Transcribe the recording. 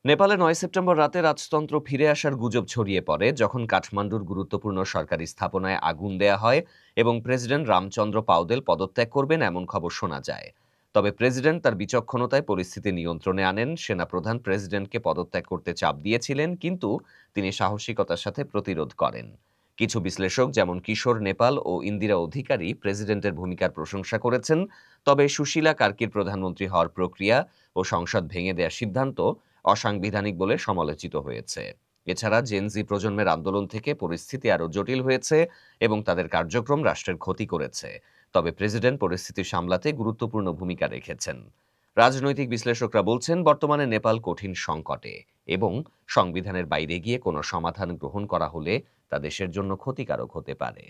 নেপালে ৯ সেপ্টেম্বর রাতে রাজতন্ত্র ফিরে আসার গুজব ছড়িয়ে পড়ে যখন কাঠমান্ডুর গুরুত্বপূর্ণ সরকারি স্থাপনায় আগুন দেয়া হয় এবং প্রেসিডেন্ট রামচন্দ্র পাউদেল পদত্যাগ করবেন এমন খবর শোনা যায়। তবে প্রেসিডেন্ট তার বিচক্ষণতায় পরিস্থিতি নিয়ন্ত্রণে আনেন। সেনাপ্রধান প্রেসিডেন্টকে পদত্যাগ করতে চাপ দিয়েছিলেন, কিন্তু তিনি সাহসিকতার সাথে প্রতিরোধ করেন। কিছু বিশ্লেষক যেমন কিশোর নেপাল ও ইন্দিরা অধিকারী প্রেসিডেন্টের ভূমিকার প্রশংসা করেছেন। তবে সুশীলা কার্কির প্রধানমন্ত্রী হওয়ার প্রক্রিয়া ও সংসদ ভেঙে দেওয়ার সিদ্ধান্ত অসাংবিধানিক বলে সমালোচিত হয়েছে। এছাড়া জেনজি প্রজন্মের আন্দোলন থেকে পরিস্থিতি আরও জটিল হয়েছে এবং তাদের কার্যক্রম রাষ্ট্রের ক্ষতি করেছে। তবে প্রেসিডেন্ট পরিস্থিতি সামলাতে গুরুত্বপূর্ণ ভূমিকা রেখেছেন। রাজনৈতিক বিশ্লেষকরা বলছেন, বর্তমানে নেপাল কঠিন সংকটে এবং সংবিধানের বাইরে গিয়ে কোনো সমাধান গ্রহণ করা হলে তা দেশের জন্য ক্ষতিকারক হতে পারে।